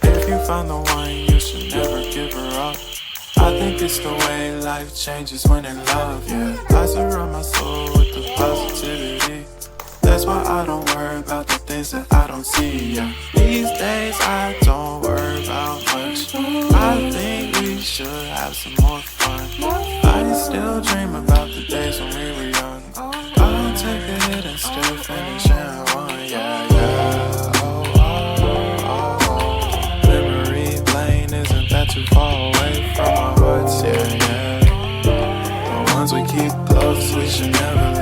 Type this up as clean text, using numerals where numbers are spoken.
If you find the one, you should never give her up. I think it's the way life changes when in love, yeah. I surround my soul with the positivity. That's why I don't worry about the things that I don't see, yeah. These days I don't worry about much. I think we should have some more fun. I still dream about the days when we were young. I'll take a hit and still finish in one, yeah, yeah. Memory lane isn't that too far away from our hearts, yeah, yeah. The ones we keep close, we should never